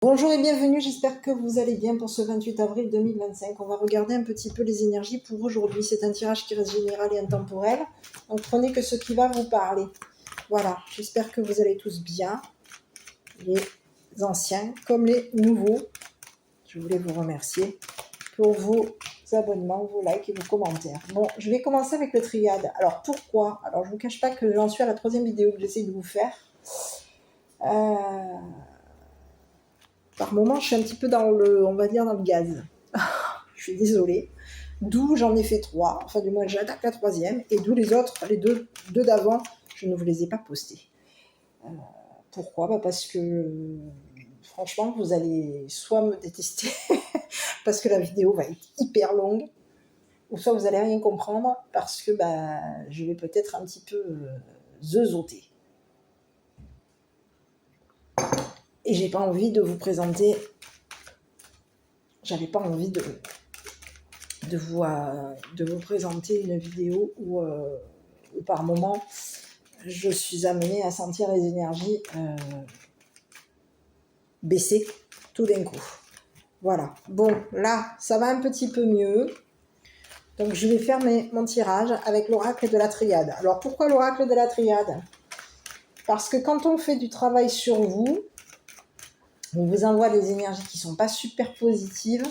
Bonjour et bienvenue, j'espère que vous allez bien pour ce 28 avril 2025. On va regarder un petit peu les énergies pour aujourd'hui. C'est un tirage qui reste général et intemporel. Donc prenez que ce qui va vous parler. Voilà, j'espère que vous allez tous bien, les anciens comme les nouveaux. Je voulais vous remercier pour vos abonnements, vos likes et vos commentaires. Bon, je vais commencer avec le triade. Alors pourquoi? Alors je ne vous cache pas que j'en suis à la 3e vidéo que j'essaie de vous faire. Par moment, je suis un petit peu dans le, on va dire, dans le gaz. Je suis désolée. D'où j'en ai fait 3. Enfin, du moins, j'attaque la 3e. Et d'où les autres, les deux d'avant, je ne vous les ai pas postés. Pourquoi? Parce que, franchement, vous allez soit me détester, parce que la vidéo va être hyper longue, ou soit vous allez rien comprendre, parce que je vais peut-être un petit peu zeuzoter. Et j'ai pas envie de vous présenter... J'avais pas envie de vous présenter une vidéo où par moment je suis amenée à sentir les énergies baisser tout d'un coup. Voilà. Bon, là, ça va un petit peu mieux. Donc, je vais faire mon tirage avec l'oracle de la triade. Alors, pourquoi l'oracle de la triade? Parce que quand on fait du travail sur vous, on vous envoie des énergies qui ne sont pas super positives.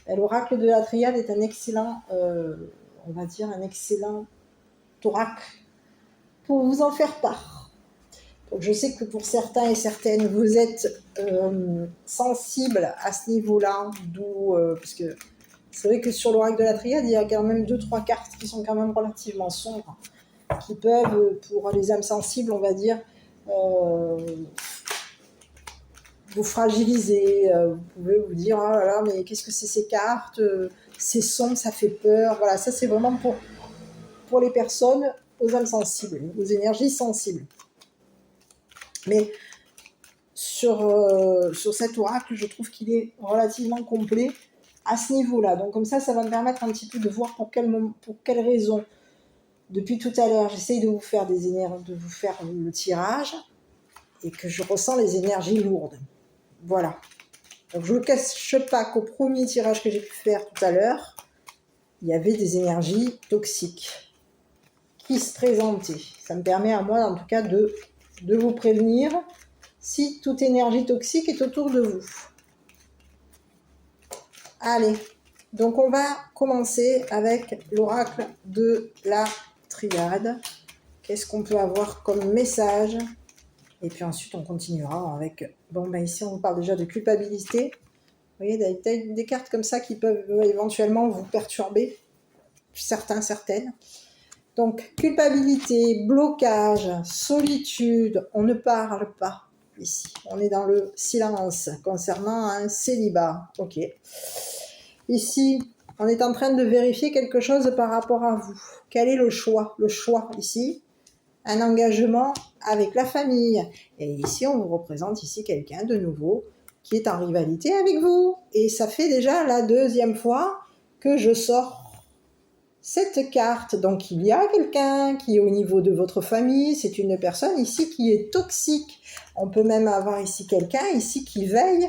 L'oracle de la triade est un excellent, on va dire, un excellent oracle pour vous en faire part. Donc je sais que pour certains et certaines, vous êtes sensibles à ce niveau-là, d'où, parce que c'est vrai que sur l'oracle de la triade, il y a quand même 2-3 cartes qui sont quand même relativement sombres, qui peuvent, pour les âmes sensibles, on va dire, vous fragiliser. Vous pouvez vous dire, oh là là, mais qu'est-ce que c'est ces cartes, c'est sombre, ça fait peur. Voilà, ça c'est vraiment pour les personnes aux âmes sensibles, aux énergies sensibles. Mais sur cet oracle, je trouve qu'il est relativement complet à ce niveau-là. Donc comme ça va me permettre un petit peu de voir pour quelle raison. Depuis tout à l'heure, j'essaye de vous faire le tirage et que je ressens les énergies lourdes. Voilà. Donc je ne cache pas qu'au premier tirage que j'ai pu faire tout à l'heure, il y avait des énergies toxiques qui se présentaient. Ça me permet à moi, en tout cas, de vous prévenir si toute énergie toxique est autour de vous. Allez, donc on va commencer avec l'oracle de la triade. Qu'est-ce qu'on peut avoir comme message? Et puis ensuite, on continuera avec... Bon, ici, on parle déjà de culpabilité. Vous voyez, des cartes comme ça qui peuvent éventuellement vous perturber, certaines. Donc, culpabilité, blocage, solitude, on ne parle pas ici. On est dans le silence concernant un célibat. Ok. Ici, on est en train de vérifier quelque chose par rapport à vous. Quel est le choix? Le choix ici, un engagement avec la famille. Et ici, on vous représente ici quelqu'un de nouveau qui est en rivalité avec vous. Et ça fait déjà la 2e fois que je sors cette carte. Donc il y a quelqu'un qui est au niveau de votre famille, c'est une personne ici qui est toxique. On peut même avoir ici quelqu'un ici qui veille,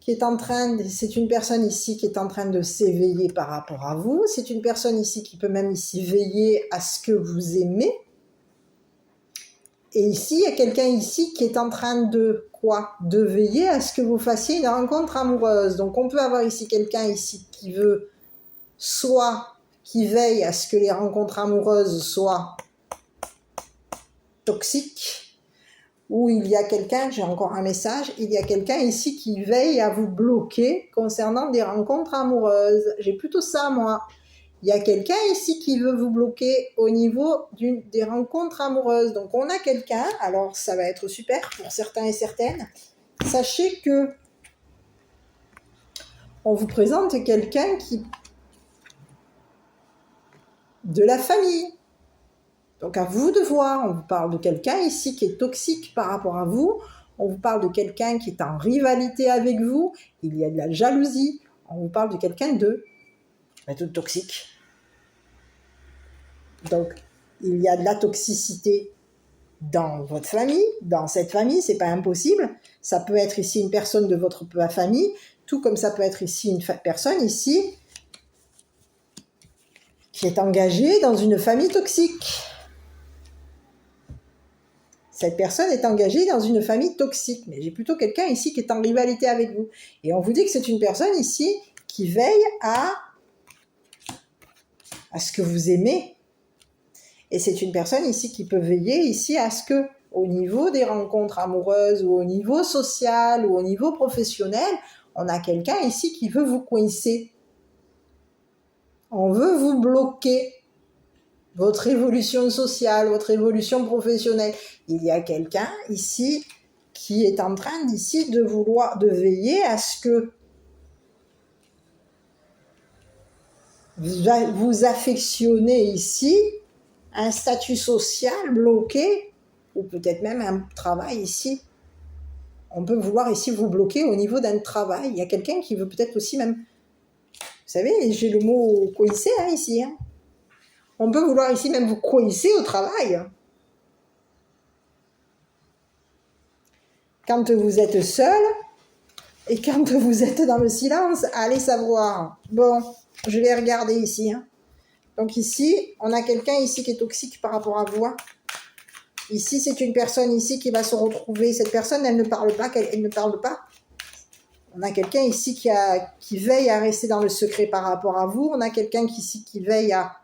c'est une personne ici qui est en train de s'éveiller par rapport à vous. C'est une personne ici qui peut même ici veiller à ce que vous aimez. Et ici, il y a quelqu'un ici qui est en train de quoi? De veiller à ce que vous fassiez une rencontre amoureuse. Donc on peut avoir ici quelqu'un ici qui veut qui veille à ce que les rencontres amoureuses soient toxiques, ou il y a quelqu'un, j'ai encore un message, il y a quelqu'un ici qui veille à vous bloquer concernant des rencontres amoureuses. J'ai plutôt ça, moi. Il y a quelqu'un ici qui veut vous bloquer au niveau des rencontres amoureuses. Donc on a quelqu'un, alors ça va être super pour certains et certaines. Sachez que on vous présente quelqu'un de la famille. Donc à vous de voir, on vous parle de quelqu'un ici qui est toxique par rapport à vous, on vous parle de quelqu'un qui est en rivalité avec vous, il y a de la jalousie, on vous parle de quelqu'un de toxique. Donc il y a de la toxicité dans votre famille, dans cette famille, c'est pas impossible. Ça peut être ici une personne de votre famille, tout comme ça peut être ici une personne ici qui est engagée dans une famille toxique. Cette personne est engagée dans une famille toxique, mais j'ai plutôt quelqu'un ici qui est en rivalité avec vous. Et on vous dit que c'est une personne ici qui veille à ce que vous aimez. Et c'est une personne ici qui peut veiller ici à ce que, au niveau des rencontres amoureuses, ou au niveau social, ou au niveau professionnel, on a quelqu'un ici qui veut vous coincer. On veut vous bloquer votre évolution sociale, votre évolution professionnelle. Il y a quelqu'un ici qui est en train d'ici de veiller à ce que vous affectionnez ici un statut social bloqué, ou peut-être même un travail ici. On peut vouloir ici vous bloquer au niveau d'un travail. Il y a quelqu'un qui veut peut-être aussi même... Vous savez, j'ai le mot coincer ici. On peut vouloir ici même vous coincer au travail. Quand vous êtes seul et quand vous êtes dans le silence, allez savoir. Bon, je vais regarder ici. Donc ici, on a quelqu'un ici qui est toxique par rapport à vous. Ici, c'est une personne ici qui va se retrouver. Cette personne, elle ne parle pas, elle ne parle pas. On a quelqu'un ici qui veille à rester dans le secret par rapport à vous. On a quelqu'un ici qui veille à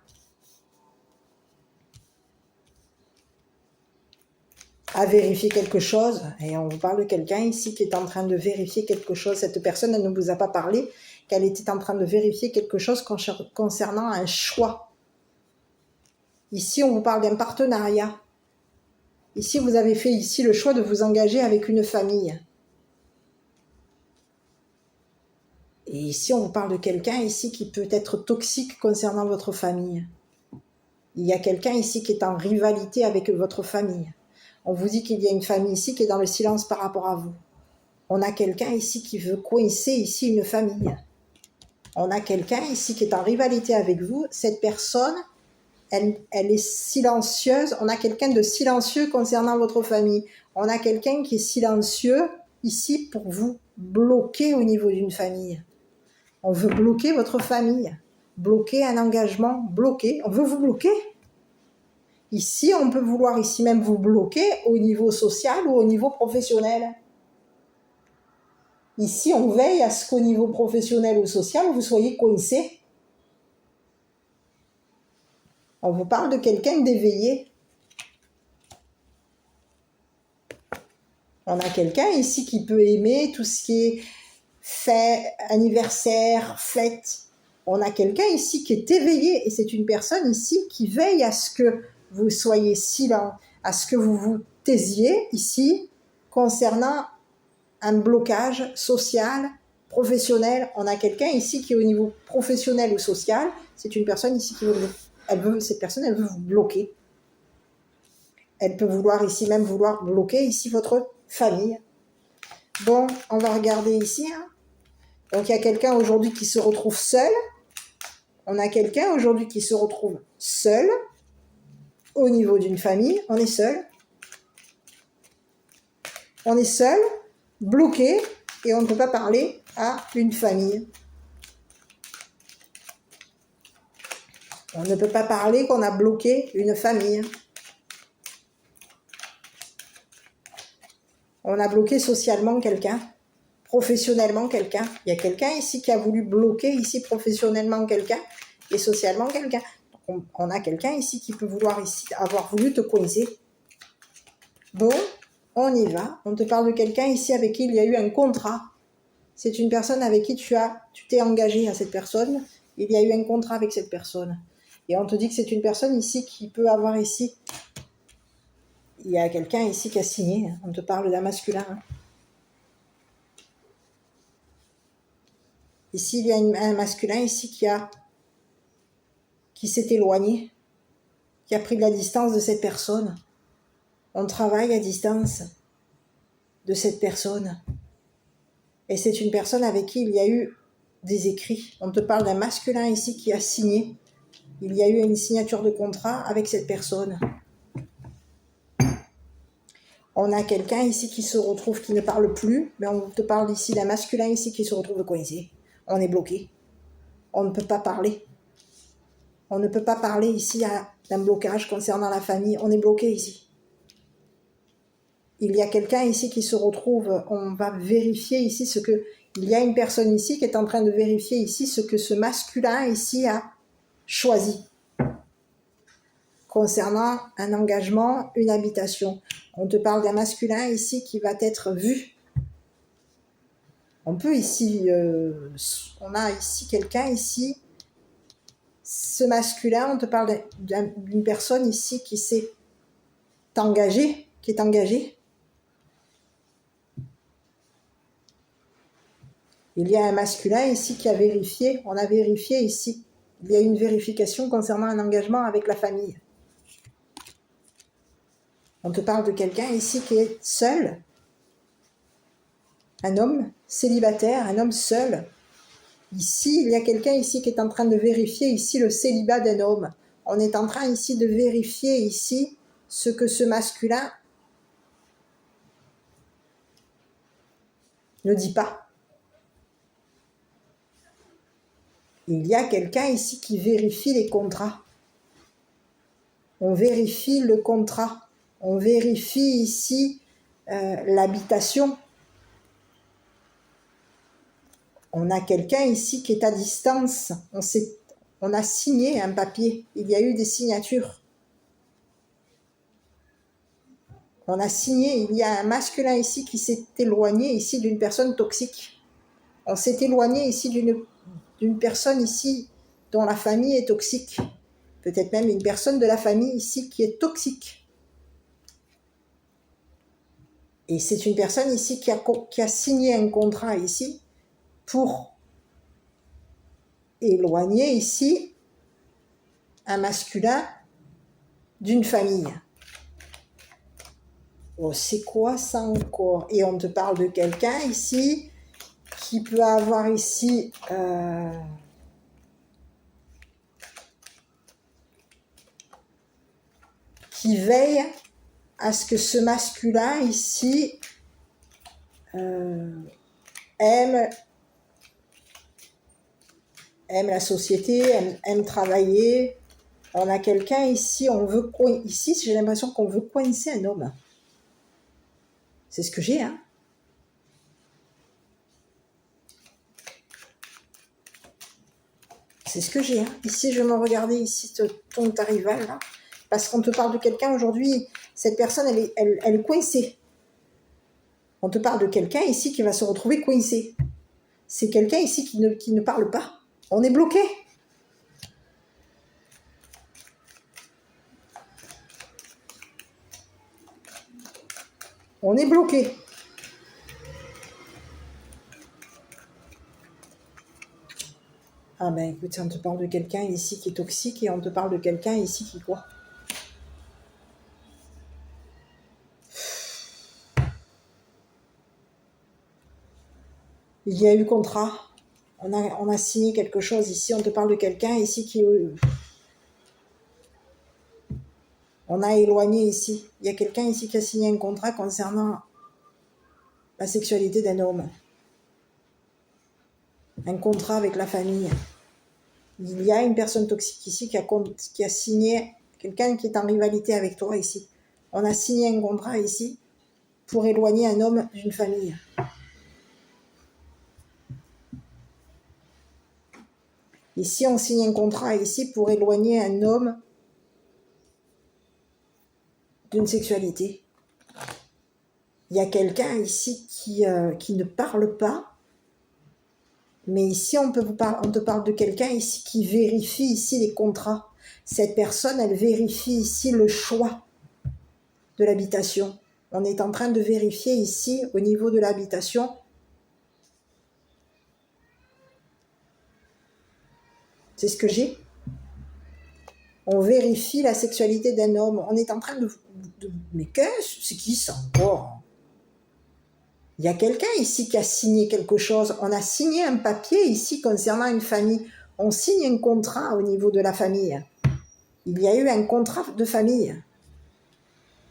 vérifier quelque chose. Et on vous parle de quelqu'un ici qui est en train de vérifier quelque chose. Cette personne, elle ne vous a pas parlé qu'elle était en train de vérifier quelque chose concernant un choix. Ici, on vous parle d'un partenariat. Ici, vous avez fait ici le choix de vous engager avec une famille. Et ici, on vous parle de quelqu'un ici qui peut être toxique concernant votre famille. Il y a quelqu'un ici qui est en rivalité avec votre famille. On vous dit qu'il y a une famille ici qui est dans le silence par rapport à vous. On a quelqu'un ici qui veut coincer ici une famille. On a quelqu'un ici qui est en rivalité avec vous. Cette personne, elle est silencieuse. On a quelqu'un de silencieux concernant votre famille. On a quelqu'un qui est silencieux ici pour vous bloquer au niveau d'une famille. On veut bloquer votre famille, bloquer un engagement, bloquer. On veut vous bloquer. Ici, on peut vouloir ici même vous bloquer au niveau social ou au niveau professionnel. Ici, on veille à ce qu'au niveau professionnel ou social, vous soyez coincé. On vous parle de quelqu'un d'éveillé. On a quelqu'un ici qui peut aimer tout ce qui est fête, anniversaire, fête. On a quelqu'un ici qui est éveillé et c'est une personne ici qui veille à ce que vous soyez silent, à ce que vous vous taisiez ici concernant un blocage social, professionnel. On a quelqu'un ici qui est au niveau professionnel ou social. C'est une personne ici qui cette personne, elle veut vous bloquer. Elle peut vouloir ici même bloquer ici votre famille. Bon, on va regarder ici. Donc, il y a quelqu'un aujourd'hui qui se retrouve seul. On a quelqu'un aujourd'hui qui se retrouve seul. Au niveau d'une famille, on est seul. On est seul, bloqué, et on ne peut pas parler à une famille. On ne peut pas parler qu'on a bloqué une famille. On a bloqué socialement quelqu'un, professionnellement quelqu'un. Il y a quelqu'un ici qui a voulu bloquer ici professionnellement quelqu'un et socialement quelqu'un. On a quelqu'un ici qui peut vouloir ici avoir voulu te coincer. Bon, on y va. On te parle de quelqu'un ici avec qui il y a eu un contrat. C'est une personne avec qui tu t'es engagé à cette personne. Il y a eu un contrat avec cette personne. Et on te dit que c'est une personne ici qui peut avoir ici. Il y a quelqu'un ici qui a signé. On te parle d'un masculin. Ici, il y a un masculin ici qui s'est éloigné, qui a pris de la distance de cette personne. On travaille à distance de cette personne. Et c'est une personne avec qui il y a eu des écrits. On te parle d'un masculin ici qui a signé. Il y a eu une signature de contrat avec cette personne. On a quelqu'un ici qui se retrouve, qui ne parle plus, mais on te parle ici d'un masculin ici qui se retrouve coincé. On est bloqué. On ne peut pas parler. On ne peut pas parler ici d'un blocage concernant la famille. On est bloqué ici. Il y a quelqu'un ici qui se retrouve, on va vérifier ici ce que... Il y a une personne ici qui est en train de vérifier ici ce que ce masculin ici a choisi concernant un engagement, une habitation. On te parle d'un masculin ici qui va être vu. On peut ici, on a ici quelqu'un ici, ce masculin, on te parle d'une personne ici qui s'est engagée, qui est engagée. Il y a un masculin ici qui a vérifié, on a vérifié ici. Il y a une vérification concernant un engagement avec la famille. On te parle de quelqu'un ici qui est seul, un homme célibataire, un homme seul. Ici, il y a quelqu'un ici qui est en train de vérifier ici le célibat d'un homme. On est en train ici de vérifier ici ce que ce masculin ne dit pas. Il y a quelqu'un ici qui vérifie les contrats. On vérifie le contrat. On vérifie ici l'habitation. On a quelqu'un ici qui est à distance. On a signé un papier. Il y a eu des signatures. On a signé. Il y a un masculin ici qui s'est éloigné ici d'une personne toxique. On s'est éloigné ici d'une personne ici dont la famille est toxique. Peut-être même une personne de la famille ici qui est toxique. Et c'est une personne ici qui a signé un contrat ici pour éloigner ici un masculin d'une famille. Oh, c'est quoi ça encore? Et on te parle de quelqu'un ici qui peut avoir ici qui veille à ce que ce masculin ici aime la société, aime travailler. On a quelqu'un ici, ici j'ai l'impression qu'on veut coincer un homme. C'est ce que j'ai, hein. C'est ce que j'ai, hein. Ici, je vais me regarder ici ton rival, là. Parce qu'on te parle de quelqu'un aujourd'hui, cette personne, elle est coincée. On te parle de quelqu'un ici qui va se retrouver coincé. C'est quelqu'un ici qui ne parle pas. On est bloqué. On est bloqué. Ah ben écoute, on te parle de quelqu'un ici qui est toxique et on te parle de quelqu'un ici qui quoi? Il y a eu contrat. On a signé quelque chose ici. On te parle de quelqu'un ici qui... On a éloigné ici. Il y a quelqu'un ici qui a signé un contrat concernant la sexualité d'un homme. Un contrat avec la famille. Il y a une personne toxique ici qui a signé, quelqu'un qui est en rivalité avec toi ici. On a signé un contrat ici pour éloigner un homme d'une famille. Ici, on signe un contrat ici pour éloigner un homme d'une sexualité. Il y a quelqu'un ici qui ne parle pas, mais ici, on te parle de quelqu'un ici qui vérifie ici les contrats. Cette personne, elle vérifie ici le choix de l'habitation. On est en train de vérifier ici, au niveau de l'habitation, c'est ce que j'ai. On vérifie la sexualité d'un homme. On est en train de mais c'est qui ça encore? Il y a quelqu'un ici qui a signé quelque chose. On a signé un papier ici concernant une famille. On signe un contrat au niveau de la famille. Il y a eu un contrat de famille.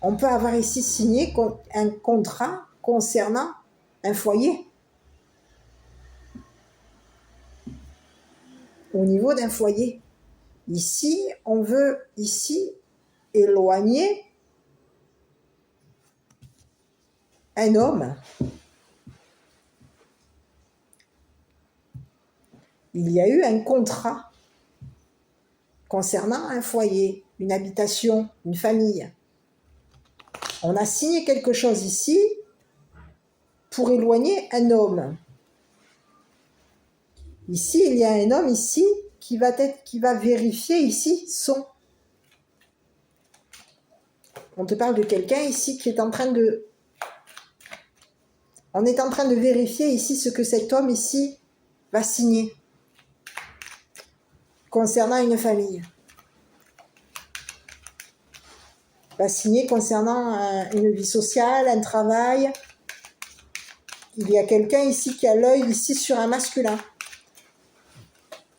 On peut avoir ici signé un contrat concernant un foyer. Au niveau d'un foyer. Ici, on veut ici éloigner un homme. Il y a eu un contrat concernant un foyer, une habitation, une famille. On a signé quelque chose ici pour éloigner un homme. Ici, il y a un homme ici qui va vérifier ici son. On te parle de quelqu'un ici qui est en train de... On est en train de vérifier ici ce que cet homme ici va signer concernant une famille. Va signer concernant une vie sociale, un travail. Il y a quelqu'un ici qui a l'œil ici sur un masculin.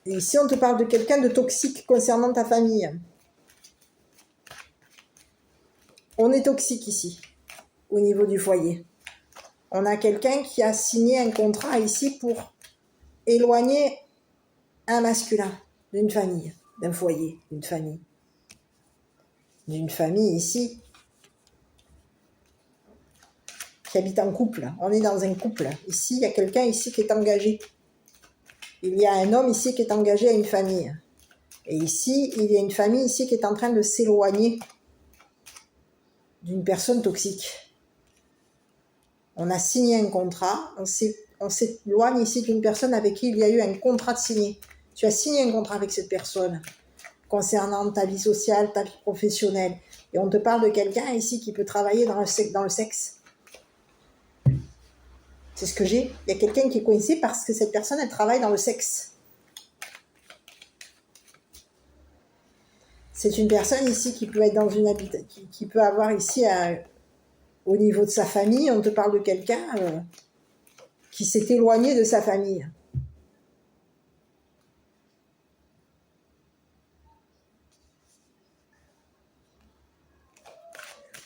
Et ici, on te parle de quelqu'un de toxique concernant ta famille. On est toxique ici, au niveau du foyer. On a quelqu'un qui a signé un contrat ici pour éloigner un masculin d'une famille, d'un foyer, d'une famille. D'une famille ici qui habite en couple. On est dans un couple. Ici, il y a quelqu'un ici qui est engagé. Il y a un homme ici qui est engagé à une famille. Et ici, il y a une famille ici qui est en train de s'éloigner d'une personne toxique. On a signé un contrat, on s'éloigne ici d'une personne avec qui il y a eu un contrat de signé. Tu as signé un contrat avec cette personne concernant ta vie sociale, ta vie professionnelle. Et on te parle de quelqu'un ici qui peut travailler dans le sexe. C'est ce que j'ai. Il y a quelqu'un qui est coincé parce que cette personne, elle travaille dans le sexe. C'est une personne ici qui peut être dans une habitation, qui peut avoir ici, au niveau de sa famille, on te parle de quelqu'un qui s'est éloigné de sa famille.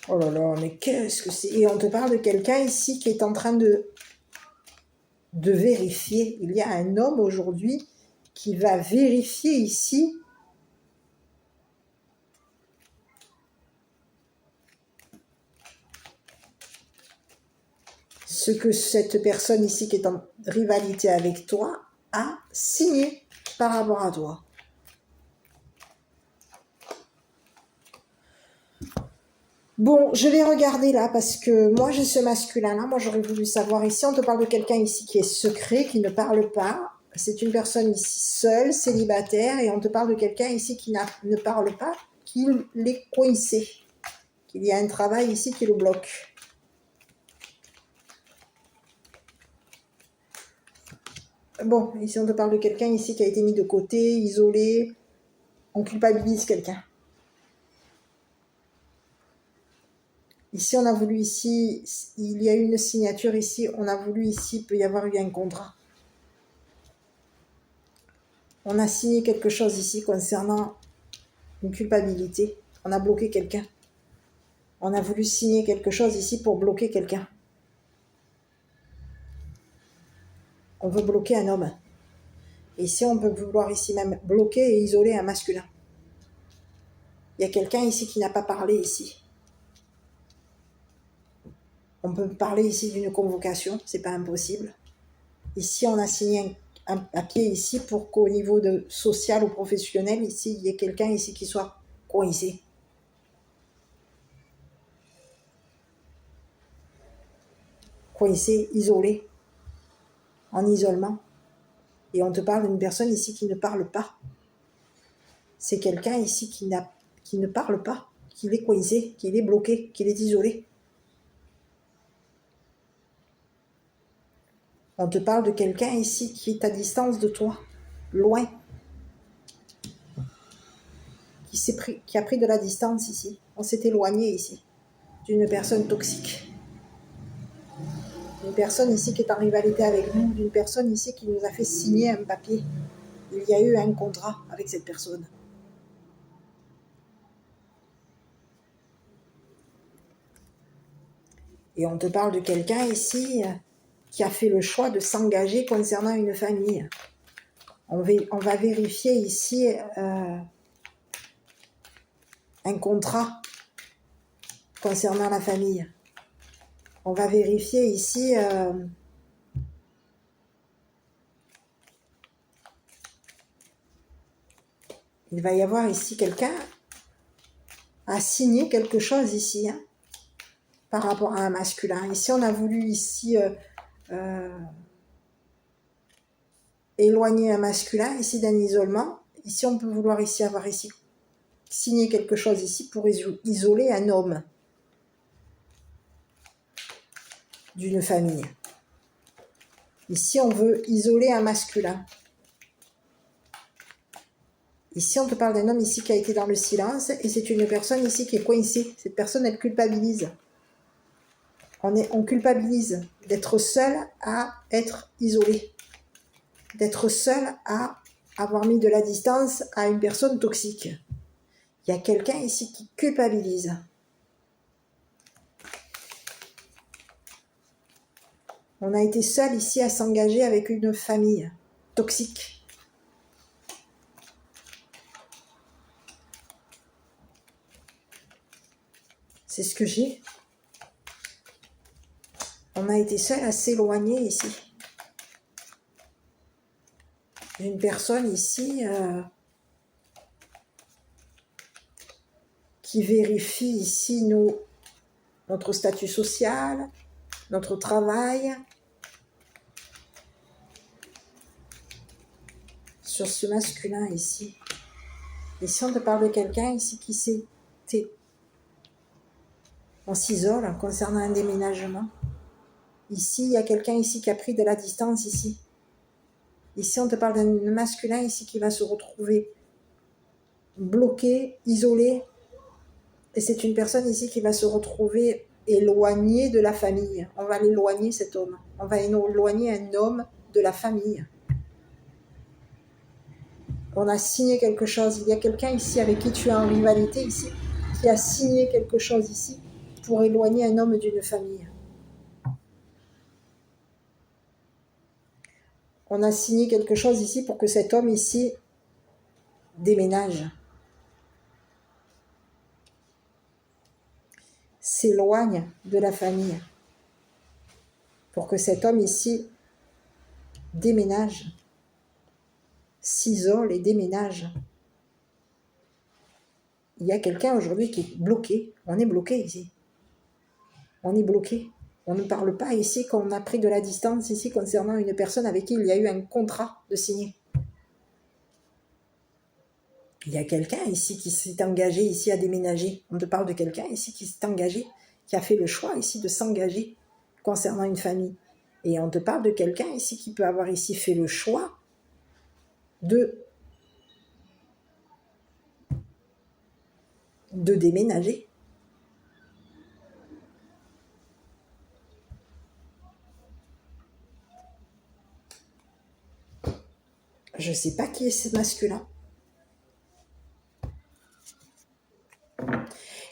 Oh là là, mais qu'est-ce que c'est? Et on te parle de quelqu'un ici qui est en train de vérifier. Il y a un homme aujourd'hui qui va vérifier ici ce que cette personne ici qui est en rivalité avec toi a signé par rapport à toi. Bon, je vais regarder là parce que moi j'ai ce masculin-là. Moi j'aurais voulu savoir ici. On te parle de quelqu'un ici qui est secret, qui ne parle pas. C'est une personne ici seule, célibataire. Et on te parle de quelqu'un ici qui ne parle pas, qui est coincé. Qu'il y a un travail ici qui le bloque. Bon, ici on te parle de quelqu'un ici qui a été mis de côté, isolé. On culpabilise quelqu'un. Ici, on a voulu ici, il y a eu une signature ici, on a voulu ici, il peut y avoir eu un contrat. On a signé quelque chose ici concernant une culpabilité. On a bloqué quelqu'un. On a voulu signer quelque chose ici pour bloquer quelqu'un. On veut bloquer un homme. Et ici, on peut vouloir ici même bloquer et isoler un masculin. Il y a quelqu'un ici qui n'a pas parlé ici. On peut parler ici d'une convocation, c'est pas impossible. Ici, on a signé un papier ici pour qu'au niveau de social ou professionnel, ici, il y ait quelqu'un ici qui soit coincé. Coincé, isolé, en isolement. Et on te parle d'une personne ici qui ne parle pas. C'est quelqu'un ici qui ne parle pas, qui est coincé, qui est bloqué, qui est isolé. On te parle de quelqu'un ici qui est à distance de toi, loin, qui a pris de la distance ici. On s'est éloigné ici d'une personne toxique. Une personne ici qui est en rivalité avec nous, d'une personne ici qui nous a fait signer un papier. Il y a eu un contrat avec cette personne. Et on te parle de quelqu'un ici qui a fait le choix de s'engager concernant une famille. On va vérifier ici un contrat concernant la famille. On va vérifier ici il va y avoir ici quelqu'un à signer quelque chose ici par rapport à un masculin. Ici, on a voulu ici éloigner un masculin ici d'un isolement. Ici, on peut vouloir ici avoir ici signer quelque chose ici pour isoler un homme d'une famille. Ici, on veut isoler un masculin. Ici, on te parle d'un homme ici qui a été dans le silence et c'est une personne ici qui est coincée. Cette personne, elle culpabilise. On culpabilise d'être seul à être isolé. D'être seul à avoir mis de la distance à une personne toxique. Il y a quelqu'un ici qui culpabilise. On a été seul ici à s'engager avec une famille toxique. C'est ce que j'ai. On a été seul à s'éloigner ici. D'une personne ici qui vérifie ici notre statut social, notre travail. Sur ce masculin ici. Ici, on te parle de quelqu'un ici qui s'est... On s'isole concernant un déménagement. Ici, il y a quelqu'un ici qui a pris de la distance ici. Ici, on te parle d'un masculin ici qui va se retrouver bloqué, isolé. Et c'est une personne ici qui va se retrouver éloignée de la famille. On va l'éloigner, cet homme. On va éloigner un homme de la famille. On a signé quelque chose. Il y a quelqu'un ici avec qui tu es en rivalité ici, qui a signé quelque chose ici pour éloigner un homme d'une famille. On a signé quelque chose ici pour que cet homme ici déménage. S'éloigne de la famille. Pour que cet homme ici déménage. S'isole et déménage. Il y a quelqu'un aujourd'hui qui est bloqué. On est bloqué ici. On est bloqué. On ne parle pas ici qu'on a pris de la distance ici concernant une personne avec qui il y a eu un contrat de signer. Il y a quelqu'un ici qui s'est engagé ici à déménager. On te parle de quelqu'un ici qui s'est engagé, qui a fait le choix ici de s'engager concernant une famille. Et on te parle de quelqu'un ici qui peut avoir ici fait le choix de déménager. Je ne sais pas qui est ce masculin.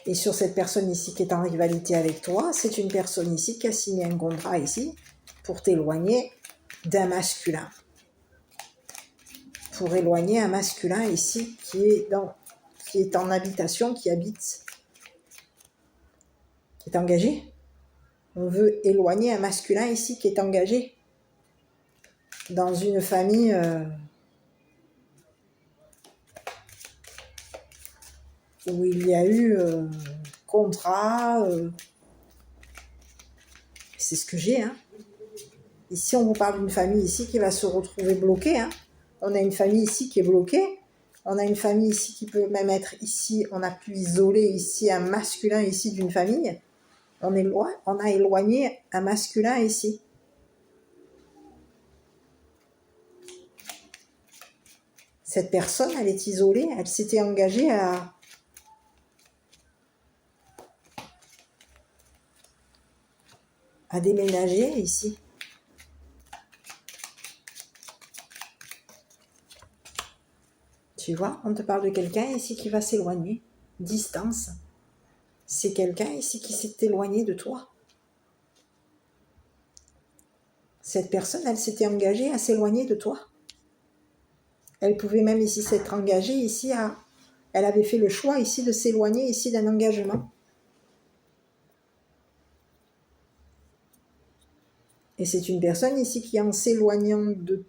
Et sur cette personne ici qui est en rivalité avec toi, c'est une personne ici qui a signé un contrat ici pour t'éloigner d'un masculin. Pour éloigner un masculin ici qui est en habitation, qui habite, qui est engagé. On veut éloigner un masculin ici qui est engagé dans une famille où il y a eu contrat. C'est ce que j'ai. Ici, on vous parle d'une famille ici qui va se retrouver bloquée. On a une famille ici qui est bloquée. On a une famille ici qui peut même être ici. On a pu isoler ici un masculin ici d'une famille. On a éloigné un masculin ici. Cette personne, elle est isolée. Elle s'était engagée à déménager ici. Tu vois, on te parle de quelqu'un ici qui va s'éloigner. Distance. C'est quelqu'un ici qui s'est éloigné de toi. Cette personne, elle s'était engagée à s'éloigner de toi. Elle pouvait même ici s'être engagée ici à... Elle avait fait le choix ici de s'éloigner ici d'un engagement. Et c'est une personne ici qui, en s'éloignant de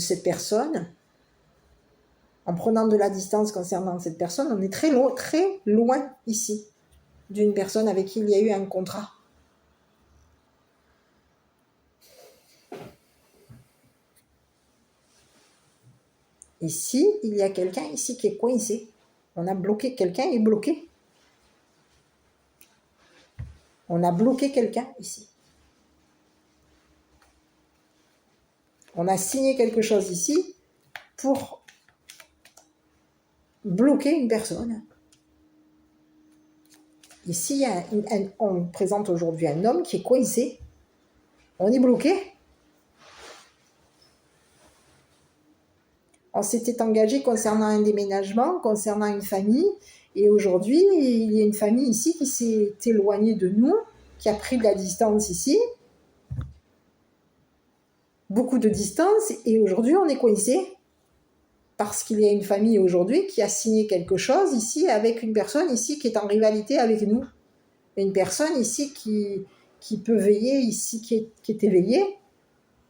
cette personne, en prenant de la distance concernant cette personne, on est très loin ici d'une personne avec qui il y a eu un contrat. Ici, il y a quelqu'un ici qui est coincé. On a bloqué, quelqu'un est bloqué. On a bloqué quelqu'un ici. On a signé quelque chose ici pour bloquer une personne. Ici, on présente aujourd'hui un homme qui est coincé. On est bloqué. On s'était engagé concernant un déménagement, concernant une famille. Et aujourd'hui, il y a une famille ici qui s'est éloignée de nous, qui a pris de la distance ici. Beaucoup de distance. Et aujourd'hui, on est coincé. Parce qu'il y a une famille aujourd'hui qui a signé quelque chose ici avec une personne ici qui est en rivalité avec nous. Une personne ici qui peut veiller ici, qui est éveillée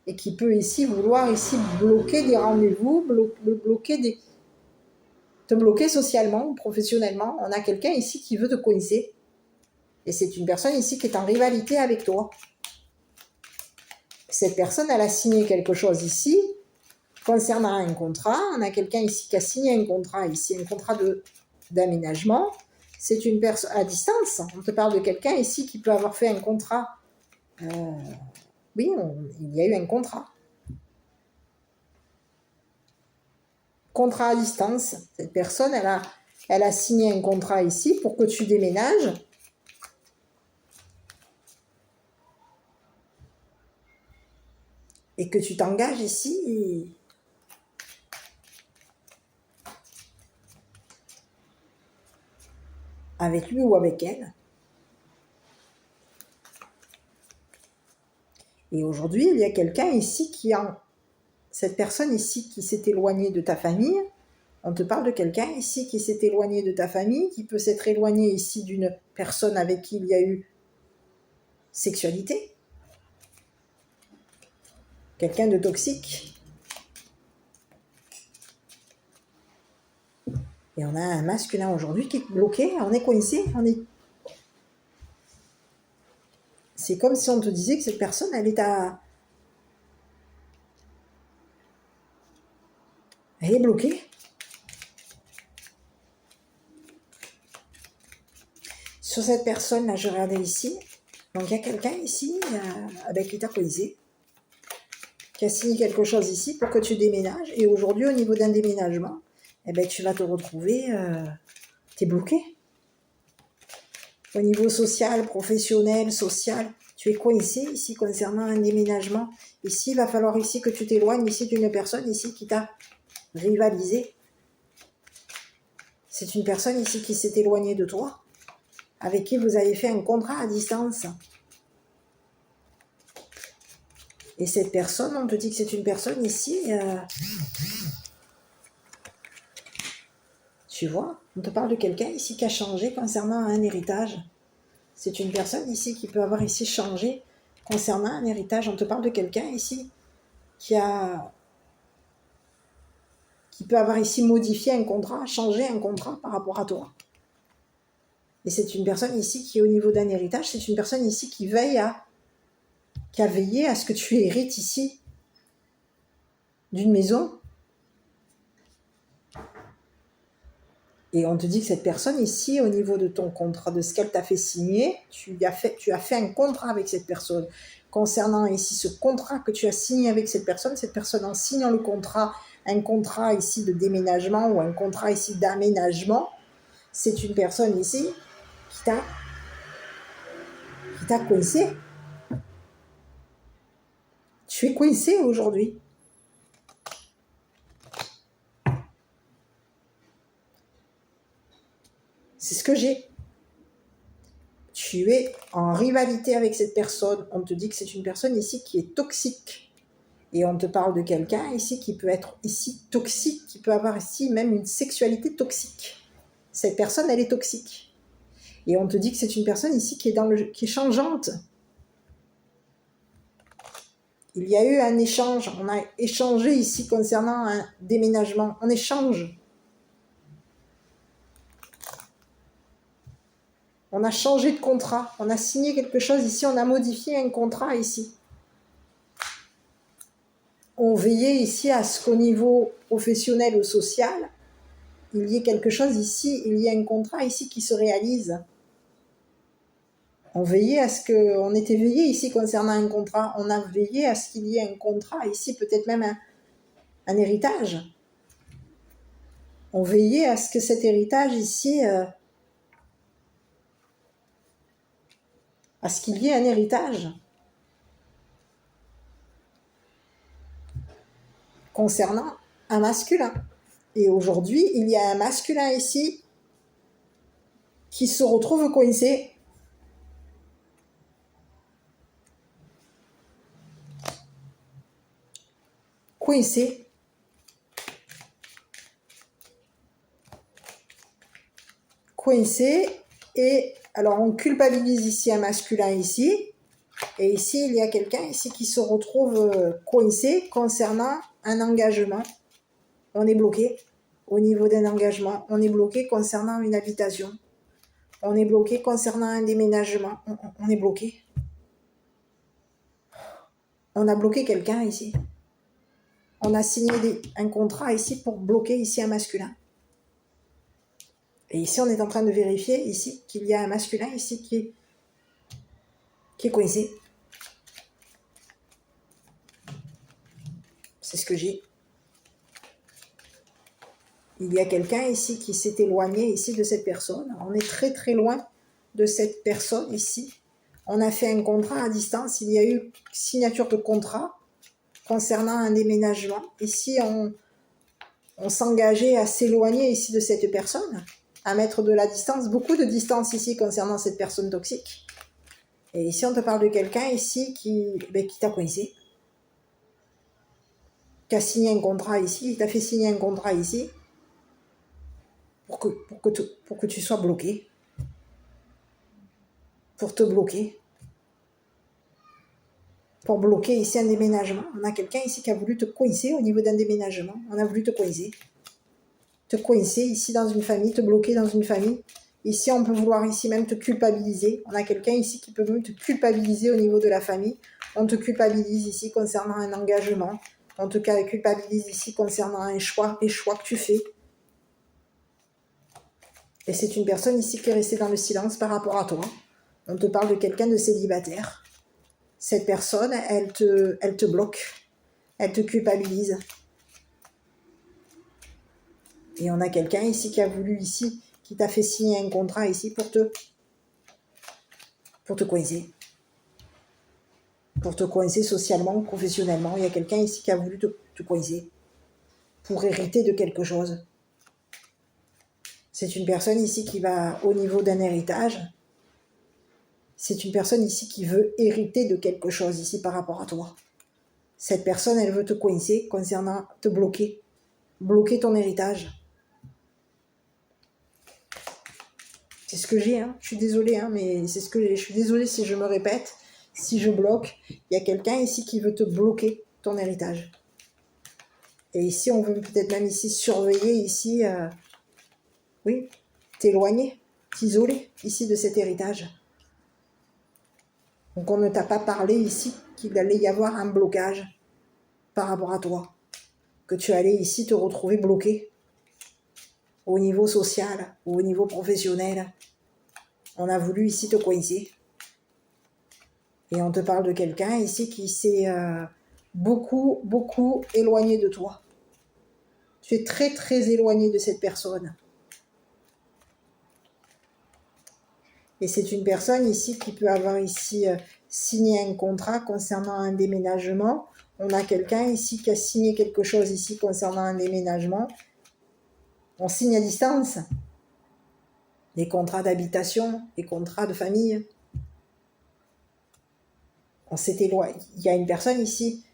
et qui peut ici vouloir ici bloquer des rendez-vous, te bloquer socialement ou professionnellement. On a quelqu'un ici qui veut te coincer. Et c'est une personne ici qui est en rivalité avec toi. Cette personne, elle a signé quelque chose ici concernant un contrat. On a quelqu'un ici qui a signé un contrat ici, un contrat d'aménagement. C'est une personne à distance. On te parle de quelqu'un ici qui peut avoir fait un contrat. Oui, il y a eu un contrat. Contrat à distance. Cette personne, elle a signé un contrat ici pour que tu déménages. Et que tu t'engages ici avec lui ou avec elle. Et aujourd'hui, il y a quelqu'un ici cette personne ici qui s'est éloignée de ta famille. On te parle de quelqu'un ici qui s'est éloigné de ta famille, qui peut s'être éloigné ici d'une personne avec qui il y a eu sexualité. Quelqu'un de toxique. Et on a un masculin aujourd'hui qui est bloqué, on est coincé, C'est comme si on te disait que cette personne, elle est bloquée. Sur cette personne, là, je regardais ici. Donc, il y a quelqu'un ici avec qui tu as coincé, qui a signé quelque chose ici pour que tu déménages. Et aujourd'hui, au niveau d'un déménagement, eh ben, tu vas te retrouver, tu es bloqué. Au niveau social, professionnel, social, tu es coincé ici concernant un déménagement. Ici, il va falloir ici que tu t'éloignes ici d'une personne ici qui t'a rivalisé. C'est une personne ici qui s'est éloignée de toi, avec qui vous avez fait un contrat à distance. Et cette personne, on te dit que c'est une personne ici, tu vois, on te parle de quelqu'un ici qui a changé concernant un héritage. C'est une personne ici qui peut avoir ici changé concernant un héritage. On te parle de quelqu'un ici qui peut avoir ici modifié un contrat, changé un contrat par rapport à toi. Et c'est une personne ici qui, au niveau d'un héritage, c'est une personne ici qui a veillé à ce que tu hérites ici d'une maison. Et on te dit que cette personne ici, au niveau de ton contrat, de ce qu'elle t'a fait signer, tu as fait un contrat avec cette personne. Concernant ici ce contrat que tu as signé avec cette personne en signant le contrat, un contrat ici de déménagement ou un contrat ici d'aménagement, c'est une personne ici qui t'a coincé. Tu es coincé aujourd'hui. C'est ce que j'ai. tu es en rivalité avec cette personne. On te dit que c'est une personne ici qui est toxique. Et on te parle de quelqu'un ici qui peut être ici toxique, qui peut avoir ici même une sexualité toxique. Cette personne, elle est toxique. Et on te dit que c'est une personne ici qui est changeante. Il y a eu un échange, on a échangé ici concernant un déménagement. On échange. On a changé de contrat, on a signé quelque chose ici, on a modifié un contrat ici. On veillait ici à ce qu'au niveau professionnel ou social, il y ait quelque chose ici, il y ait un contrat ici qui se réalise. On veillait à ce que, on était veillé ici concernant un contrat, on a veillé à ce qu'il y ait un contrat ici, peut-être même un héritage. On veillait à ce que cet héritage ici, à ce qu'il y ait un héritage concernant un masculin. Et aujourd'hui, il y a un masculin ici qui se retrouve coincé. Coincé. Coincé. Et alors, on culpabilise ici un masculin ici. Et ici, il y a quelqu'un ici qui se retrouve coincé concernant un engagement. On est bloqué au niveau d'un engagement. On est bloqué concernant une habitation. On est bloqué concernant un déménagement. On est bloqué. On a bloqué quelqu'un ici. On a signé un contrat ici pour bloquer ici un masculin. Et ici, on est en train de vérifier ici qu'il y a un masculin ici qui est coincé. C'est ce que j'ai. Il y a quelqu'un ici qui s'est éloigné ici de cette personne. On est très très loin de cette personne ici. On a fait un contrat à distance. Il y a eu signature de contrat concernant un déménagement. Ici, on s'engageait à s'éloigner ici de cette personne, à mettre de la distance, beaucoup de distance ici concernant cette personne toxique. Et ici, on te parle de quelqu'un ici qui t'a coincé, qui a signé un contrat ici, il t'a fait signer un contrat ici pour que tu sois bloqué, pour te bloquer, pour bloquer ici un déménagement. On a quelqu'un ici qui a voulu te coincer au niveau d'un déménagement. On a voulu te coincer ici dans une famille, te bloquer dans une famille. Ici, on peut vouloir ici même te culpabiliser. On a quelqu'un ici qui peut même te culpabiliser au niveau de la famille. On te culpabilise ici concernant un engagement. On te culpabilise ici concernant les choix que tu fais. Et c'est une personne ici qui est restée dans le silence par rapport à toi. On te parle de quelqu'un de célibataire. Cette personne, elle te bloque. Elle te culpabilise. Et on a quelqu'un ici qui a voulu ici, qui t'a fait signer un contrat ici pour te coincer. Pour te coincer socialement ou professionnellement. Il y a quelqu'un ici qui a voulu te coincer. Pour hériter de quelque chose. C'est une personne ici qui va au niveau d'un héritage. C'est une personne ici qui veut hériter de quelque chose ici par rapport à toi. Cette personne, elle veut te coincer concernant te bloquer. Bloquer ton héritage. C'est ce que j'ai, hein. Je suis désolée, hein, mais c'est ce que j'ai. Je suis désolée si je me répète, si je bloque. Il y a quelqu'un ici qui veut te bloquer ton héritage. Et ici, on veut peut-être même ici surveiller, ici, oui, t'éloigner, t'isoler ici de cet héritage. Donc on ne t'a pas parlé ici qu'il allait y avoir un blocage par rapport à toi. Que tu allais ici te retrouver bloqué au niveau social ou au niveau professionnel. On a voulu ici te coincer. Et on te parle de quelqu'un ici qui s'est beaucoup, beaucoup éloigné de toi. Tu es très, très éloigné de cette personne. Et c'est une personne ici qui peut avoir ici signé un contrat concernant un déménagement. On a quelqu'un ici qui a signé quelque chose ici concernant un déménagement. On signe à distance. Des contrats d'habitation, des contrats de famille. Il y a une personne ici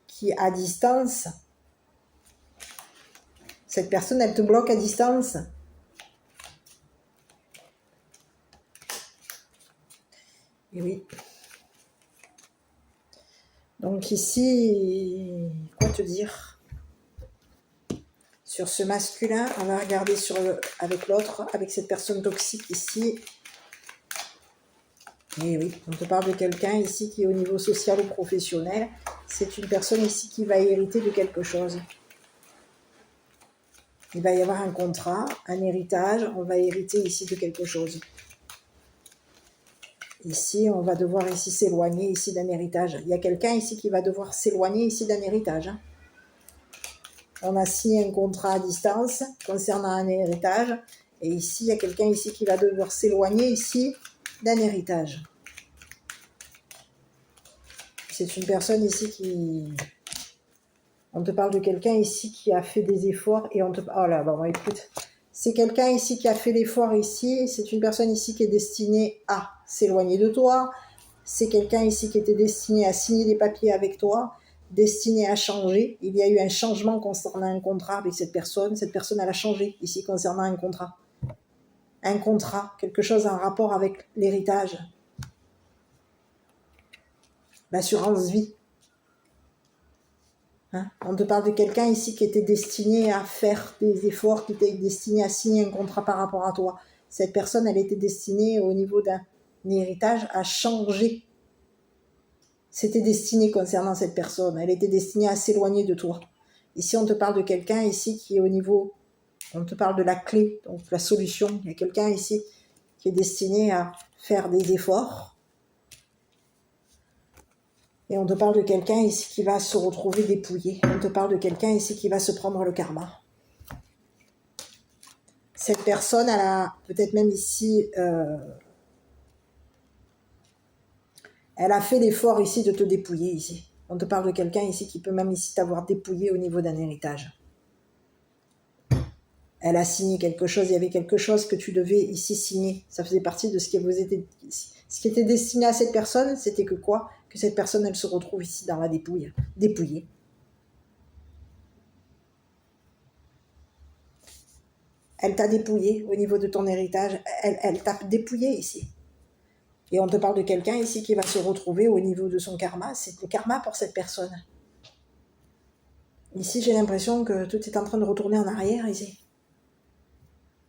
qui, à distance, cette personne, elle te bloque à distance. Et oui. Donc ici, quoi te dire? Sur ce masculin, on va regarder avec l'autre, avec cette personne toxique ici. Et oui, on te parle de quelqu'un ici qui est au niveau social ou professionnel. C'est une personne ici qui va hériter de quelque chose. Il va y avoir un contrat, un héritage, on va hériter ici de quelque chose. Ici, on va devoir ici s'éloigner ici d'un héritage. Il y a quelqu'un ici qui va devoir s'éloigner ici d'un héritage. On a signé un contrat à distance concernant un héritage. Et ici, il y a quelqu'un ici qui va devoir s'éloigner ici d'un héritage. C'est une personne ici qui... On te parle de quelqu'un ici qui a fait des efforts et on te... Oh là, bon, écoute. C'est quelqu'un ici qui a fait l'effort ici. C'est une personne ici qui est destinée à s'éloigner de toi. C'est quelqu'un ici qui était destiné à signer des papiers avec toi, destiné à changer. Il y a eu un changement concernant un contrat avec cette personne. Cette personne, elle a changé ici concernant un contrat. Un contrat, quelque chose en rapport avec l'héritage. L'assurance vie. Hein? On te parle de quelqu'un ici qui était destiné à faire des efforts, qui était destiné à signer un contrat par rapport à toi. Cette personne, elle était destinée au niveau d'un héritage à changer. C'était destiné concernant cette personne. Elle était destinée à s'éloigner de toi. Ici, on te parle de quelqu'un ici qui est au niveau... On te parle de la clé, donc la solution. Il y a quelqu'un ici qui est destiné à faire des efforts. Et on te parle de quelqu'un ici qui va se retrouver dépouillé. On te parle de quelqu'un ici qui va se prendre le karma. Cette personne, elle a peut-être même ici... elle a fait l'effort ici de te dépouiller ici. On te parle de quelqu'un ici qui peut même ici t'avoir dépouillé au niveau d'un héritage. Elle a signé quelque chose, il y avait quelque chose que tu devais ici signer. Ça faisait partie de ce qui était destiné à cette personne, c'était que quoi? Que cette personne, elle se retrouve ici dans la dépouille, dépouillée. Elle t'a dépouillé au niveau de ton héritage, elle t'a dépouillé ici. Et on te parle de quelqu'un ici qui va se retrouver au niveau de son karma, c'est le karma pour cette personne. Ici, j'ai l'impression que tout est en train de retourner en arrière ici.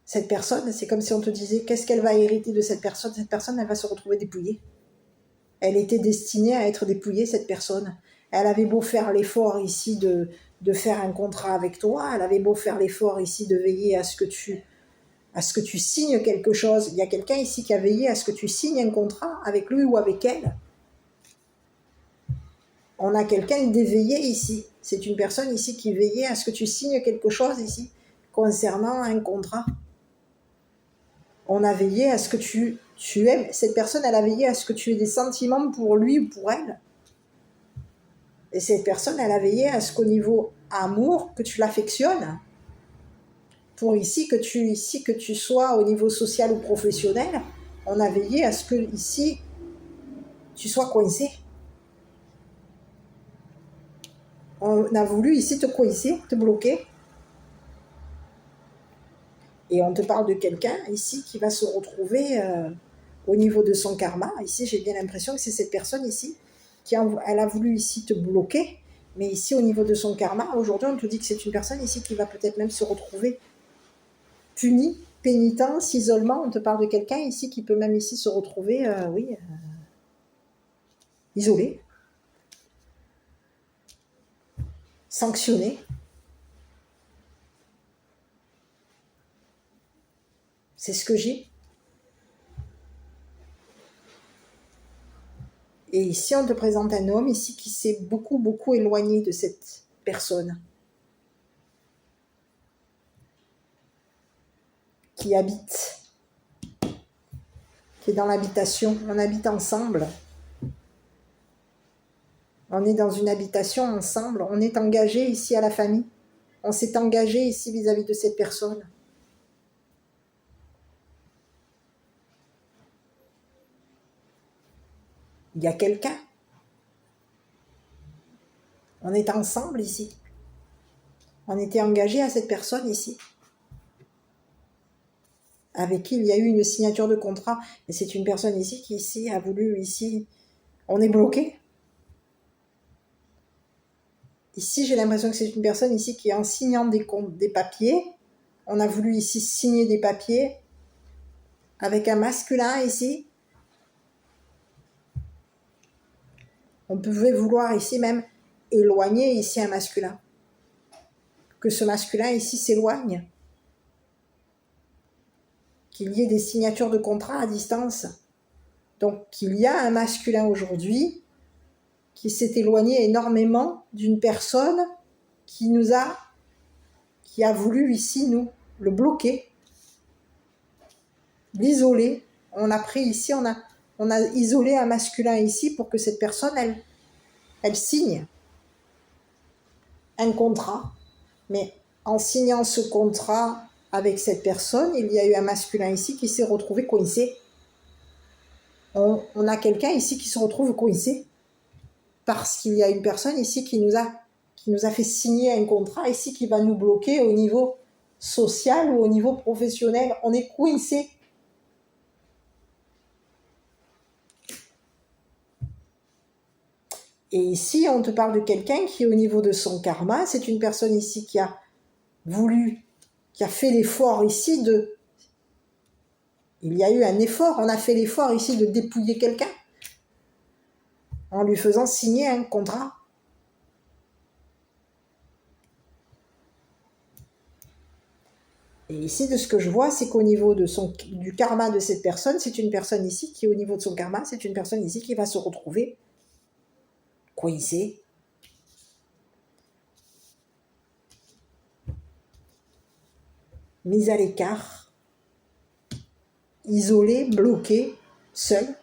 Cette personne, c'est comme si on te disait, qu'est-ce qu'elle va hériter de cette personne? Cette personne, elle va se retrouver dépouillée. Elle était destinée à être dépouillée, cette personne. Elle avait beau faire l'effort ici de faire un contrat avec toi, elle avait beau faire l'effort ici de veiller à ce que tu signes quelque chose. Il y a quelqu'un ici qui a veillé à ce que tu signes un contrat avec lui ou avec elle. On a quelqu'un d'éveillé ici. C'est une personne ici qui veillait à ce que tu signes quelque chose ici concernant un contrat. On a veillé à ce que tu aimes. Cette personne, elle a veillé à ce que tu aies des sentiments pour lui ou pour elle. Et cette personne, elle a veillé à ce qu'au niveau amour, que tu l'affectionnes. Pour ici que tu sois au niveau social ou professionnel, on a veillé à ce que ici, tu sois coincé. On a voulu ici te coincer, te bloquer. Et on te parle de quelqu'un ici qui va se retrouver au niveau de son karma. Ici, j'ai bien l'impression que c'est cette personne ici elle a voulu ici te bloquer. Mais ici, au niveau de son karma, aujourd'hui, on te dit que c'est une personne ici qui va peut-être même se retrouver punie, pénitence, isolement. On te parle de quelqu'un ici qui peut même ici se retrouver, isolé, sanctionné. C'est ce que j'ai. Et ici, on te présente un homme ici qui s'est beaucoup, beaucoup éloigné de cette personne. Qui habite. Qui est dans l'habitation. On habite ensemble. On est dans une habitation ensemble. On est engagé ici à la famille. On s'est engagé ici vis-à-vis de cette personne. Il y a quelqu'un On est ensemble ici. On était engagé à cette personne ici, avec qui il y a eu une signature de contrat. Et c'est une personne ici qui ici a voulu, ici, on est bloqué. Ici, j'ai l'impression que c'est une personne ici qui, en signant des papiers, on a voulu ici signer des papiers avec un masculin ici. On pouvait vouloir ici même éloigner ici un masculin. Que ce masculin ici s'éloigne. Qu'il y ait des signatures de contrat à distance. Donc, qu'il y a un masculin aujourd'hui qui s'est éloigné énormément d'une personne qui a voulu ici, nous, le bloquer, l'isoler. On a pris ici, on a isolé un masculin ici pour que cette personne, elle signe un contrat. Mais en signant ce contrat avec cette personne, il y a eu un masculin ici qui s'est retrouvé coincé. On a quelqu'un ici qui se retrouve coincé parce qu'il y a une personne ici qui nous a fait signer un contrat ici qui va nous bloquer au niveau social ou au niveau professionnel. On est coincé. Et ici, on te parle de quelqu'un qui, au niveau de son karma, c'est une personne ici qui a fait l'effort ici il y a eu un effort, on a fait l'effort ici de dépouiller quelqu'un en lui faisant signer un contrat. Et ici, de ce que je vois, c'est qu'au niveau du karma de cette personne, c'est une personne ici qui, au niveau de son karma, c'est une personne ici qui va se retrouver coincée, mise à l'écart, isolée, bloquée, seule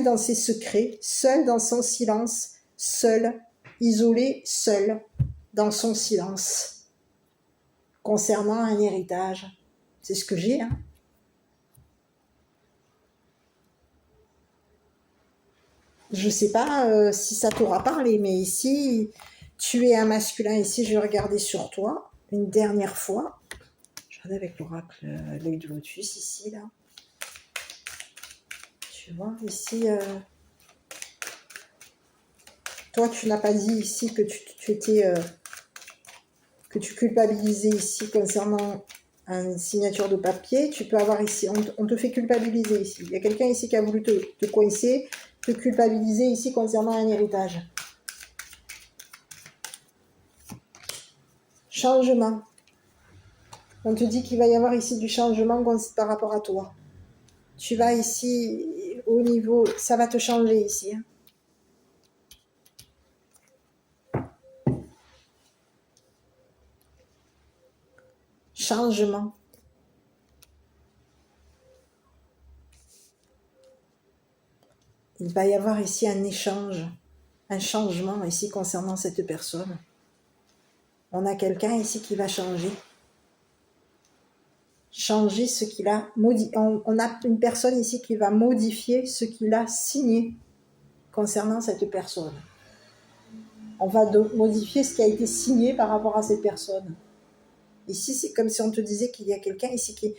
dans ses secrets, seule dans son silence, seule, isolée, seule dans son silence, concernant un héritage. C'est ce que j'ai, hein. Je ne sais pas si ça t'aura parlé, mais ici, tu es un masculin. Ici, je vais regarder sur toi une dernière fois. Je regarde avec l'oracle, l'œil de lotus, ici, là. Tu vois, ici, toi, tu n'as pas dit ici que tu étais... que tu culpabilisais ici concernant une signature de papier. Tu peux avoir ici... On te fait culpabiliser ici. Il y a quelqu'un ici qui a voulu te coincer, te culpabiliser ici concernant un héritage. Changement. On te dit qu'il va y avoir ici du changement par rapport à toi. Tu vas ici, au niveau... Ça va te changer ici. Changement. Il va y avoir ici un échange, un changement ici concernant cette personne. On a quelqu'un ici qui va changer. Changer ce qu'il a modifié. On a une personne ici qui va modifier ce qu'il a signé concernant cette personne. On va modifier ce qui a été signé par rapport à cette personne. Ici, c'est comme si on te disait qu'il y a quelqu'un ici qui,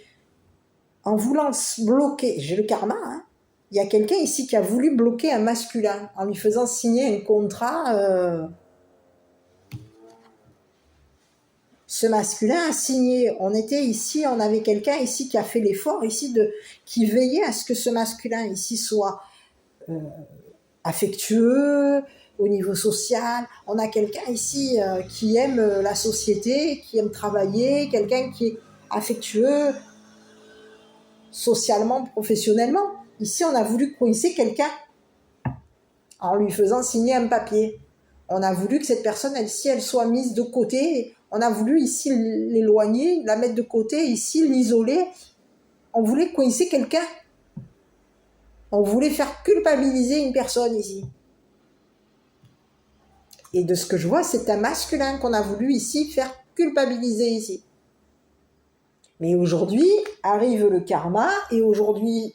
en voulant se bloquer, j'ai le karma, hein, il y a quelqu'un ici qui a voulu bloquer un masculin en lui faisant signer un contrat. Ce masculin a signé. On était ici, on avait quelqu'un ici qui a fait l'effort ici qui veillait à ce que ce masculin ici soit affectueux au niveau social. On a quelqu'un ici qui aime la société, qui aime travailler, quelqu'un qui est affectueux socialement, professionnellement. Ici, on a voulu coincer quelqu'un en lui faisant signer un papier. On a voulu que cette personne, elle soit mise de côté. On a voulu ici l'éloigner, la mettre de côté, ici l'isoler. On voulait coincer quelqu'un. On voulait faire culpabiliser une personne ici. Et de ce que je vois, c'est un masculin qu'on a voulu ici faire culpabiliser ici. Mais aujourd'hui, arrive le karma et aujourd'hui,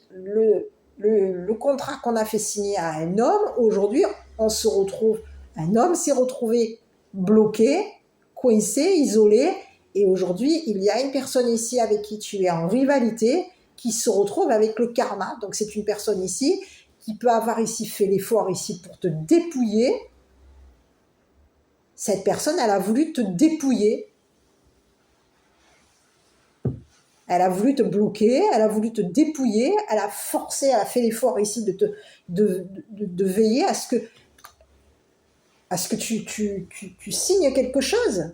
le contrat qu'on a fait signer à un homme, aujourd'hui, on se retrouve, un homme s'est retrouvé bloqué, coincé, isolé, et aujourd'hui, il y a une personne ici avec qui tu es en rivalité, qui se retrouve avec le karma. Donc c'est une personne ici qui peut avoir ici fait l'effort ici pour te dépouiller. Cette personne, elle a voulu te dépouiller. Elle a voulu te bloquer, elle a voulu te dépouiller, elle a forcé, elle a fait l'effort ici de veiller à ce que tu signes quelque chose.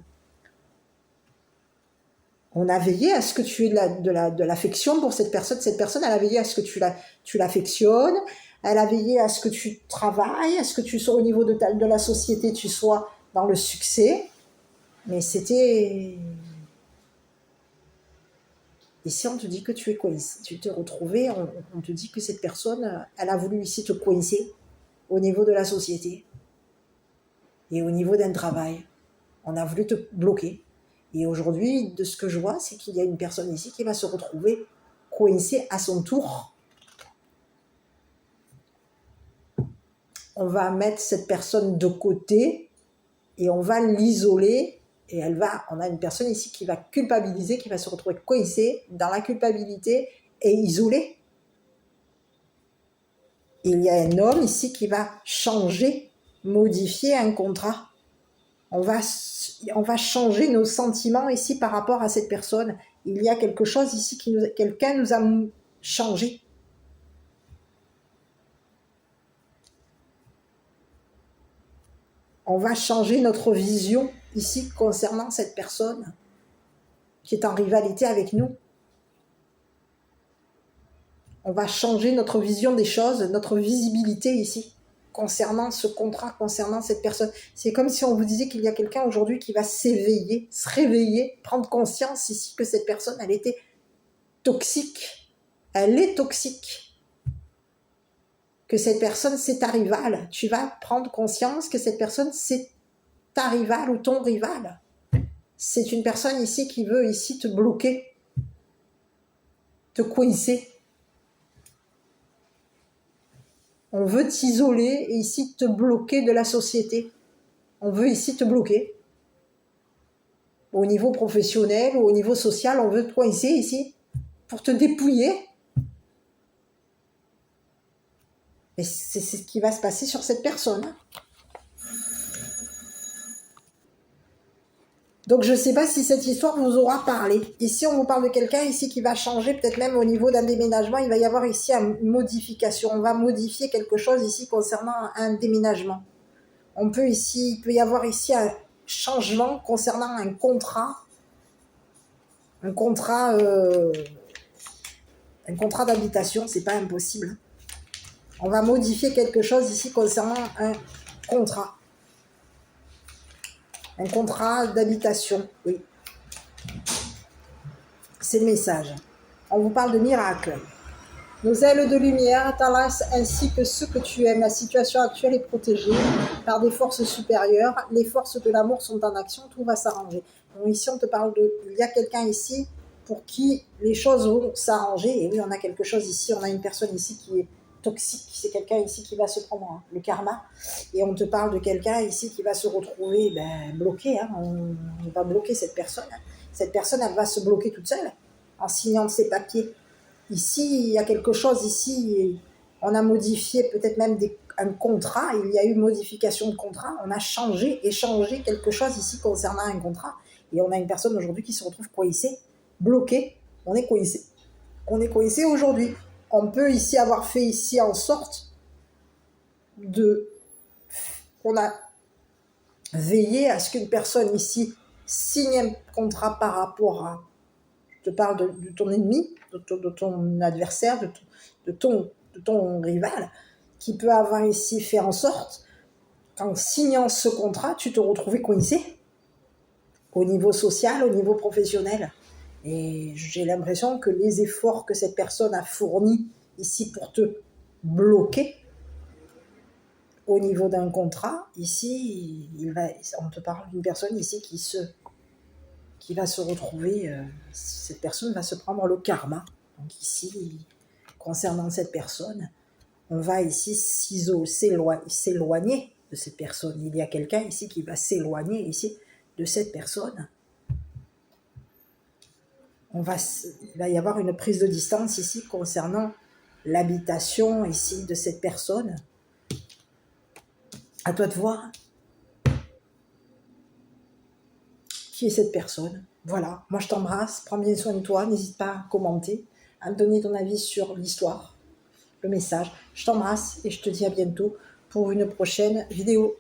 On a veillé à ce que tu aies de l'affection pour cette personne. Cette personne, elle a veillé à ce que tu l'affectionnes. Elle a veillé à ce que tu travailles, à ce que tu sois au niveau de la société, tu sois dans le succès. Mais c'était... Ici, on te dit que tu es coincé. Tu t'es retrouvé, on te dit que cette personne, elle a voulu ici te coincer au niveau de la société et au niveau d'un travail. On a voulu te bloquer. Et aujourd'hui, de ce que je vois, c'est qu'il y a une personne ici qui va se retrouver coincée à son tour. On va mettre cette personne de côté et on va l'isoler. Et on a une personne ici qui va culpabiliser, qui va se retrouver coincée dans la culpabilité et isolée. Il y a un homme ici qui va changer, modifier un contrat. On va changer nos sentiments ici par rapport à cette personne. Il y a quelque chose ici quelqu'un nous a changé. On va changer notre vision ici concernant cette personne qui est en rivalité avec nous. On va changer notre vision des choses, notre visibilité ici concernant ce contrat, concernant cette personne. C'est comme si on vous disait qu'il y a quelqu'un aujourd'hui qui va s'éveiller, se réveiller, prendre conscience ici que cette personne, elle était toxique. Elle est toxique. Que cette personne, c'est ta rivale. Tu vas prendre conscience que cette personne, c'est ta rivale ou ton rival. C'est une personne ici qui veut ici te bloquer, te coincer. On veut t'isoler et ici te bloquer de la société. On veut ici te bloquer. Au niveau professionnel ou au niveau social, on veut te coincer ici pour te dépouiller. Et c'est ce qui va se passer sur cette personne. Donc je ne sais pas si cette histoire vous aura parlé. Ici, on vous parle de quelqu'un ici qui va changer, peut-être même au niveau d'un déménagement. Il va y avoir ici une modification. On va modifier quelque chose ici concernant un déménagement. Il peut y avoir ici un changement concernant un contrat. Un contrat d'habitation, c'est pas impossible. On va modifier quelque chose ici concernant un contrat. Un contrat d'habitation, oui. C'est le message. On vous parle de miracle. Nos ailes de lumière t'enlacent ainsi que ceux que tu aimes. La situation actuelle est protégée par des forces supérieures. Les forces de l'amour sont en action. Tout va s'arranger. Donc ici, on te parle il y a quelqu'un ici pour qui les choses vont s'arranger. Et oui, on a quelque chose ici. On a une personne ici qui est toxique. C'est quelqu'un ici qui va se prendre le karma. Et on te parle de quelqu'un ici qui va se retrouver bloqué. On va bloquer cette personne. Cette personne, elle va se bloquer toute seule en signant ses papiers. Ici, il y a quelque chose ici. On a modifié peut-être même un contrat. Il y a eu modification de contrat. On a échangé quelque chose ici concernant un contrat. Et on a une personne aujourd'hui qui se retrouve coincée, bloquée. On est coincé. On est coincé aujourd'hui. On peut ici avoir fait ici en sorte qu'on a veillé à ce qu'une personne ici signe un contrat par rapport à, je te parle de ton ennemi, de ton adversaire, de ton rival, qui peut avoir ici fait en sorte qu'en signant ce contrat, tu te retrouvais coincé au niveau social, au niveau professionnel. Et j'ai l'impression que les efforts que cette personne a fournis ici pour te bloquer au niveau d'un contrat, ici, on te parle d'une personne ici qui va se retrouver, cette personne va se prendre le karma. Donc ici, concernant cette personne. On va ici s'éloigner de cette personne. Il y a quelqu'un ici qui va s'éloigner ici de cette personne. Il va y avoir une prise de distance ici concernant l'habitation ici de cette personne. À toi de voir qui est cette personne. Voilà, moi je t'embrasse, prends bien soin de toi, n'hésite pas à commenter, à me donner ton avis sur l'histoire, le message. Je t'embrasse et je te dis à bientôt pour une prochaine vidéo.